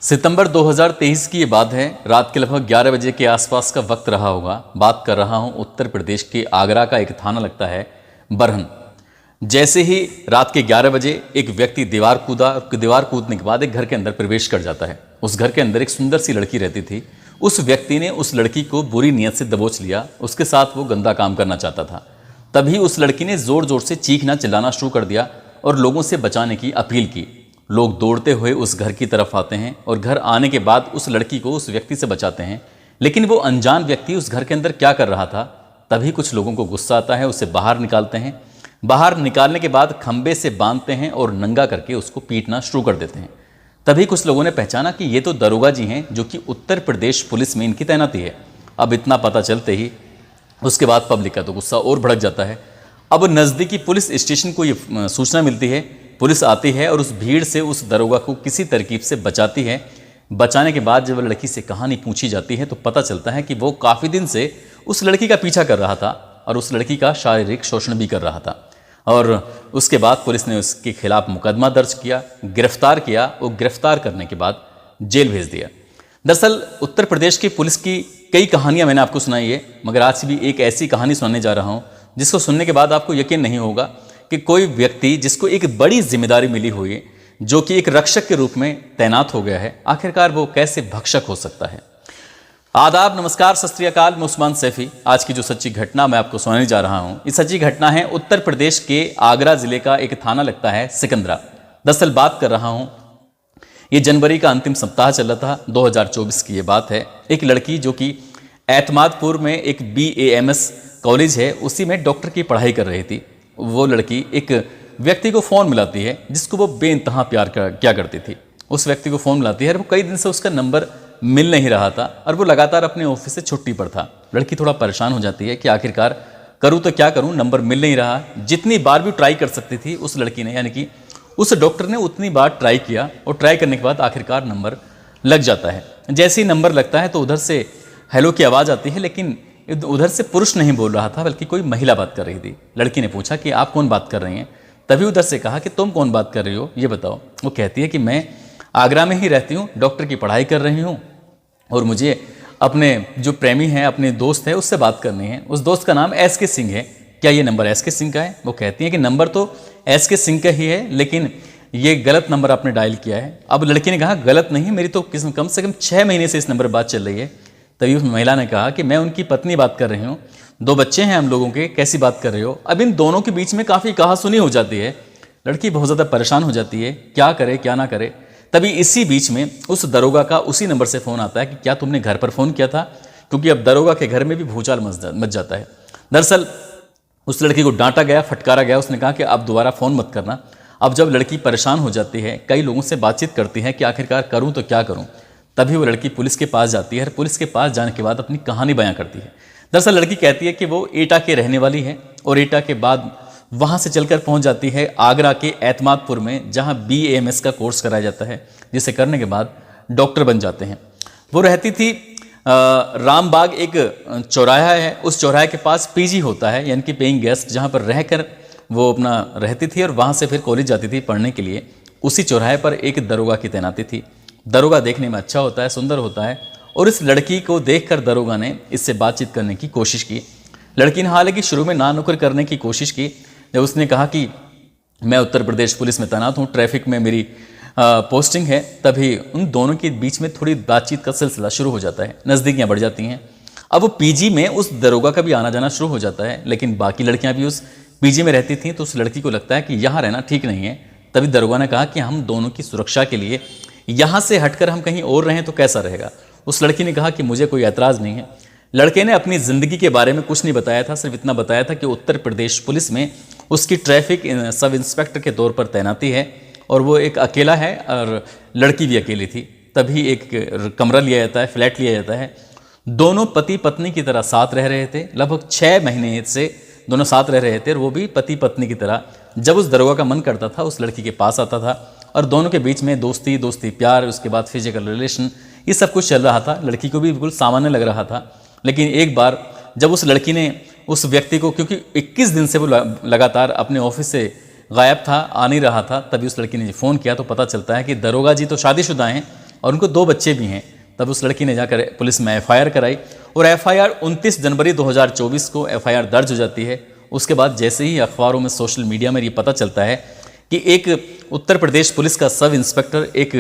सितंबर 2023 की ये बात है। रात के लगभग 11 बजे के आसपास का वक्त रहा होगा। बात कर रहा हूँ उत्तर प्रदेश के आगरा का एक थाना लगता है बरहन। जैसे ही रात के 11 बजे एक व्यक्ति दीवार कूदा और दीवार कूदने के बाद एक घर के अंदर प्रवेश कर जाता है। उस घर के अंदर एक सुंदर सी लड़की रहती थी। उस व्यक्ति ने उस लड़की को बुरी नीयत से दबोच लिया। उसके साथ वो गंदा काम करना चाहता था। तभी उस लड़की ने जोर जोर से चीखना चिल्लाना शुरू कर दिया और लोगों से बचाने की अपील की। लोग दौड़ते हुए उस घर की तरफ आते हैं और घर आने के बाद उस लड़की को उस व्यक्ति से बचाते हैं। लेकिन वो अनजान व्यक्ति उस घर के अंदर क्या कर रहा था, तभी कुछ लोगों को गुस्सा आता है, उसे बाहर निकालते हैं। बाहर निकालने के बाद खंबे से बांधते हैं और नंगा करके उसको पीटना शुरू कर देते हैं। तभी कुछ लोगों ने पहचाना कि ये तो दरोगा जी हैं जो कि उत्तर प्रदेश पुलिस में इनकी तैनाती है। अब इतना पता चलते ही उसके बाद पब्लिक का तो गुस्सा और भड़क जाता है। अब नज़दीकी पुलिस स्टेशन को ये सूचना मिलती है। पुलिस आती है और उस भीड़ से उस दरोगा को किसी तरकीब से बचाती है। बचाने के बाद जब लड़की से कहानी पूछी जाती है तो पता चलता है कि वो काफ़ी दिन से उस लड़की का पीछा कर रहा था और उस लड़की का शारीरिक शोषण भी कर रहा था। और उसके बाद पुलिस ने उसके खिलाफ मुकदमा दर्ज किया, गिरफ्तार किया और गिरफ्तार करने के बाद जेल भेज दिया। दरअसल उत्तर प्रदेश की पुलिस की कई कहानियां मैंने आपको सुनाई है, मगर आज भी एक ऐसी कहानी सुनाने जा रहा हूं जिसको सुनने के बाद आपको यकीन नहीं होगा कि कोई व्यक्ति जिसको एक बड़ी जिम्मेदारी मिली हुई है, जो कि एक रक्षक के रूप में तैनात हो गया है, आखिरकार वो कैसे भक्षक हो सकता है। आदाब, नमस्कार, सत श्री अकाल। मैं उस्मान सैफी। आज की जो सच्ची घटना मैं आपको सुनाने जा रहा हूं, ये सच्ची घटना है उत्तर प्रदेश के आगरा जिले का एक थाना लगता है सिकंदरा। दरअसल बात कर रहा हूं, ये जनवरी का अंतिम सप्ताह चल रहा था, 2024 की ये बात है। एक लड़की जो कि एतमादपुर में एक BAMS कॉलेज है, उसी में डॉक्टर की पढ़ाई कर रही थी। वो लड़की एक व्यक्ति को फ़ोन मिलाती है जिसको वो बेइंतहा प्यार क्या करती थी। उस व्यक्ति को फ़ोन मिलाती है और वो कई दिन से उसका नंबर मिल नहीं रहा था और वो लगातार अपने ऑफिस से छुट्टी पर था। लड़की थोड़ा परेशान हो जाती है कि आखिरकार करूँ तो क्या करूँ, नंबर मिल नहीं रहा। जितनी बार भी ट्राई कर सकती थी उस लड़की ने, यानी कि उस डॉक्टर ने उतनी बार ट्राई किया और ट्राई करने के बाद आखिरकार नंबर लग जाता है। जैसे ही नंबर लगता है तो उधर से हेलो की आवाज़ आती है, लेकिन उधर से पुरुष नहीं बोल रहा था बल्कि कोई महिला बात कर रही थी। लड़की ने पूछा कि आप कौन बात कर रही हैं। तभी उधर से कहा कि तुम कौन बात कर रही हो, ये बताओ। वो कहती है कि मैं आगरा में ही रहती हूँ, डॉक्टर की पढ़ाई कर रही हूँ और मुझे अपने जो प्रेमी हैं, अपने दोस्त है, उससे बात करनी है। उस दोस्त का नाम SK सिंह है। क्या ये नंबर SK सिंह का है? वो कहती है कि नंबर तो SK सिंह का ही है, लेकिन ये गलत नंबर आपने डायल किया है। अब लड़की ने कहा गलत नहीं, मेरी तो कम से कम 6 महीने से इस नंबर पर बात चल रही है। तभी उस महिला ने कहा कि मैं उनकी पत्नी बात कर रही हूँ, 2 बच्चे हैं हम लोगों के, कैसी बात कर रहे हो। अब इन दोनों के बीच में काफ़ी कहासुनी हो जाती है। लड़की बहुत ज़्यादा परेशान हो जाती है, क्या करे क्या ना करे। तभी इसी बीच में उस दरोगा का उसी नंबर से फ़ोन आता है कि क्या तुमने घर पर फ़ोन किया था, क्योंकि अब दरोगा के घर में भी भूचाल मच जाता है। दरअसल उस लड़की को डांटा गया, फटकारा गया। उसने कहा कि अब दोबारा फ़ोन मत करना। अब जब लड़की परेशान हो जाती है, कई लोगों से बातचीत करती है कि आखिरकार करूँ तो क्या करूँ, तभी वो लड़की पुलिस के पास जाती है और पुलिस के पास जाने के बाद अपनी कहानी बयां करती है। दरअसल लड़की कहती है कि वो एटा के रहने वाली है और एटा के बाद वहाँ से चलकर पहुँच जाती है आगरा के एतमादपुर में, जहाँ BAMS का कोर्स कराया जाता है, जिसे करने के बाद डॉक्टर बन जाते हैं। वो रहती थी रामबाग, एक चौराहा है, उस चौराहे के पास PG होता है, यानी कि पेइंग गेस्ट, जहाँ पर रहकर वो अपना रहती थी और वहाँ से फिर कॉलेज जाती थी पढ़ने के लिए। उसी चौराहे पर एक दरोगा की तैनाती थी। दरोगा देखने में अच्छा होता है, सुंदर होता है, और इस लड़की को देखकर दरोगा ने इससे बातचीत करने की कोशिश की। लड़की ने हालांकि शुरू में ना नुकर करने की कोशिश की। जब उसने कहा कि मैं उत्तर प्रदेश पुलिस में तैनात हूँ, ट्रैफिक में मेरी पोस्टिंग है, तभी उन दोनों के बीच में थोड़ी बातचीत का सिलसिला शुरू हो जाता है, नज़दीकियाँ बढ़ जाती हैं। अब वो PG में उस दरोगा का भी आना जाना शुरू हो जाता है, लेकिन बाकी लड़कियाँ भी उस PG में रहती थीं, तो उस लड़की को लगता है कि यहाँ रहना ठीक नहीं है। तभी दरोगा ने कहा कि हम दोनों की सुरक्षा के लिए यहाँ से हटकर हम कहीं और रहें तो कैसा रहेगा। उस लड़की ने कहा कि मुझे कोई ऐतराज़ नहीं है। लड़के ने अपनी ज़िंदगी के बारे में कुछ नहीं बताया था, सिर्फ इतना बताया था कि उत्तर प्रदेश पुलिस में उसकी ट्रैफिक सब इंस्पेक्टर के तौर पर तैनाती है और वो एक अकेला है और लड़की भी अकेली थी। तभी एक कमरा लिया जाता है, फ्लैट लिया जाता है। दोनों पति पत्नी की तरह साथ रह रहे थे, लगभग 6 महीने से दोनों साथ रह रहे थे और वो भी पति पत्नी की तरह। जब उस दरोगा का मन करता था उस लड़की के पास आता था और दोनों के बीच में दोस्ती प्यार, उसके बाद फिजिकल रिलेशन, ये सब कुछ चल रहा था। लड़की को भी बिल्कुल सामान्य लग रहा था। लेकिन एक बार जब उस लड़की ने उस व्यक्ति को, क्योंकि 21 दिन से वो लगातार अपने ऑफिस से गायब था, आ नहीं रहा था, तभी उस लड़की ने फ़ोन किया तो पता चलता है कि दरोगा जी तो शादीशुदा हैं, और उनको 2 बच्चे भी हैं। तब उस लड़की ने जाकर पुलिस में एफआईआर कराई और एफआईआर 29 जनवरी 2024 को एफआईआर दर्ज हो जाती है। उसके बाद जैसे ही अखबारों में, सोशल मीडिया में ये पता चलता है कि एक उत्तर प्रदेश पुलिस का सब इंस्पेक्टर एक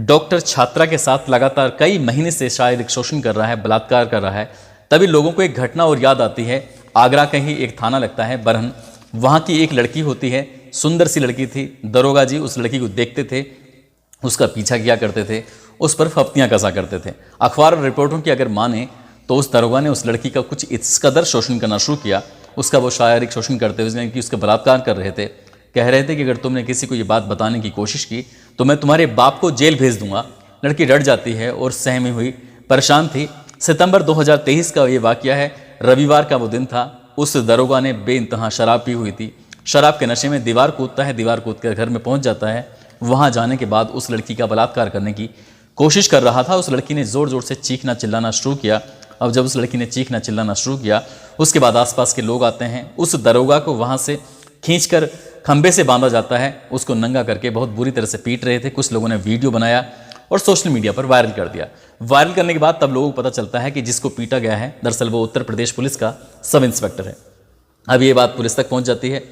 डॉक्टर छात्रा के साथ लगातार कई महीने से शारीरिक शोषण कर रहा है, बलात्कार कर रहा है, तभी लोगों को एक घटना और याद आती है। आगरा का ही एक थाना लगता है बरहन, वहाँ की एक लड़की होती है, सुंदर सी लड़की थी। दरोगा जी उस लड़की को देखते थे, उसका पीछा किया करते थे, उस पर फप्तियाँ कसा करते थे। अखबार और रिपोर्टों की अगर माने तो उस दरोगा ने उस लड़की का कुछ इस कदर शोषण करना शुरू किया, उसका वो शारीरिक शोषण करते हुए कि उसके बलात्कार कर रहे थे। कह रहे थे कि अगर तुमने किसी को ये बात बताने की कोशिश की तो मैं तुम्हारे बाप को जेल भेज दूंगा। लड़की डर जाती है और सहमी हुई परेशान थी। सितंबर 2023 का ये वाकया है, रविवार का वो दिन था। उस दरोगा ने बेइंतहा शराब पी हुई थी, शराब के नशे में दीवार कूदता है, दीवार कूद कर घर में पहुंच जाता है। वहां जाने के बाद उस लड़की का बलात्कार करने की कोशिश कर रहा था। उस लड़की ने जोर जोर से चीखना चिल्लाना शुरू किया। अब जब उस लड़की ने चीखना चिल्लाना शुरू किया, उसके बाद आसपास के लोग आते हैं। उस दरोगा को वहां से खींचकर खंबे से बांधा जाता है, उसको नंगा करके बहुत बुरी तरह से पीट रहे थे। कुछ लोगों ने वीडियो बनाया और सोशल मीडिया पर वायरल कर दिया। वायरल करने के बाद तब लोगों को पता चलता है कि जिसको पीटा गया है दरअसल वो उत्तर प्रदेश पुलिस का सब इंस्पेक्टर है। अब ये बात पुलिस तक पहुंच जाती है।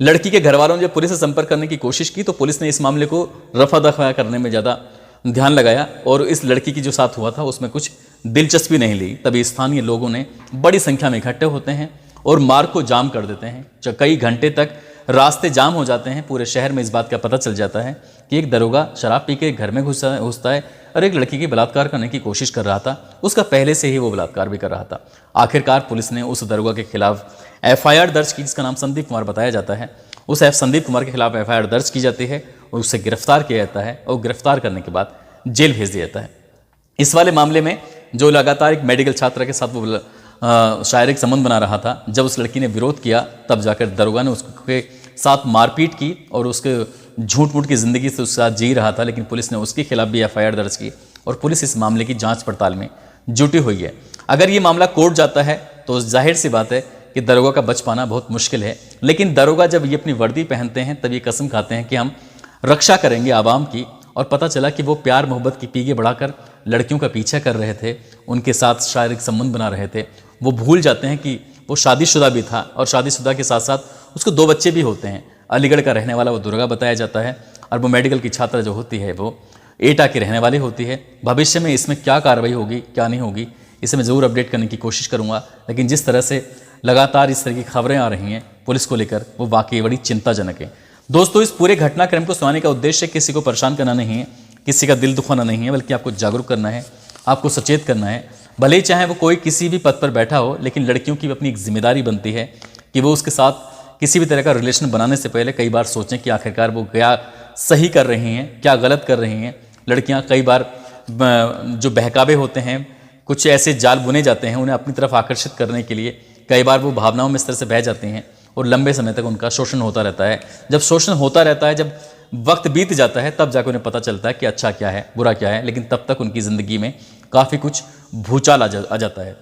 लड़की के घर वालों ने जब पुलिस से संपर्क करने की कोशिश की तो पुलिस ने इस मामले को रफा दफा करने में ज़्यादा ध्यान लगाया और इस लड़की की जो साथ हुआ था उसमें कुछ दिलचस्पी नहीं ली। तभी स्थानीय लोगों ने बड़ी संख्या में इकट्ठे होते हैं और मार्ग को जाम कर देते हैं। कई घंटे तक रास्ते जाम हो जाते हैं। पूरे शहर में इस बात का पता चल जाता है कि एक दरोगा शराब पी के घर में घुसता है और एक लड़की की बलात्कार करने की कोशिश कर रहा था। उसका पहले से ही वो बलात्कार भी कर रहा था। आखिरकार पुलिस ने उस दरोगा के खिलाफ एफआईआर दर्ज की, जिसका नाम संदीप कुमार बताया जाता है। उस संदीप कुमार के खिलाफ एफआईआर दर्ज की जाती है और उससे गिरफ्तार किया जाता है और गिरफ्तार करने के बाद जेल भेज दिया जाता है। इस वाले मामले में जो लगातार एक मेडिकल छात्रा के साथ वो शारीरिक संबंध बना रहा था, जब उस लड़की ने विरोध किया तब जाकर दरोगा ने उसके साथ मारपीट की और उसके झूठ मूठ की ज़िंदगी से उसके साथ जी रहा था। लेकिन पुलिस ने उसके खिलाफ भी एफआईआर दर्ज की और पुलिस इस मामले की जांच पड़ताल में जुटी हुई है। अगर ये मामला कोर्ट जाता है तो जाहिर सी बात है कि दरोगा का बच पाना बहुत मुश्किल है। लेकिन दरोगा जब ये अपनी वर्दी पहनते हैं तब ये कसम खाते हैं कि हम रक्षा करेंगे आवाम की। और पता चला कि वो प्यार मोहब्बत की पीगे बढ़ाकर लड़कियों का पीछा कर रहे थे, उनके साथ शारीरिक संबंध बना रहे थे। वो भूल जाते हैं कि वो शादीशुदा भी था और शादीशुदा के साथ साथ उसको 2 बच्चे भी होते हैं। अलीगढ़ का रहने वाला वो दुर्गा बताया जाता है और वो मेडिकल की छात्रा जो होती है वो एटा की रहने वाली होती है। भविष्य में इसमें क्या कार्रवाई होगी क्या नहीं होगी इसे मैं ज़रूर अपडेट करने की कोशिश करूँगा। लेकिन जिस तरह से लगातार इस तरह की खबरें आ रही हैं पुलिस को लेकर वो वाकई बड़ी चिंताजनक है। दोस्तों, इस पूरे घटनाक्रम को सुनाने का उद्देश्य किसी को परेशान करना नहीं है, किसी का दिल दुखाना नहीं है, बल्कि आपको जागरूक करना है, आपको सचेत करना है। भले ही चाहे वो कोई किसी भी पद पर बैठा हो, लेकिन लड़कियों की अपनी एक जिम्मेदारी बनती है कि वो उसके साथ किसी भी तरह का रिलेशन बनाने से पहले कई बार सोचें कि आखिरकार वो क्या सही कर रही हैं, क्या गलत कर रही हैं। लड़कियां कई बार जो बहकावे होते हैं, कुछ ऐसे जाल बुने जाते हैं उन्हें अपनी तरफ आकर्षित करने के लिए, कई बार वो भावनाओं में इस तरह से बह जाती हैं और लंबे समय तक उनका शोषण होता रहता है। जब शोषण होता रहता है, जब वक्त बीत जाता है, तब जाकर उन्हें पता चलता है कि अच्छा क्या है बुरा क्या है। लेकिन तब तक उनकी ज़िंदगी में काफ़ी कुछ भूचाल आ जाता है।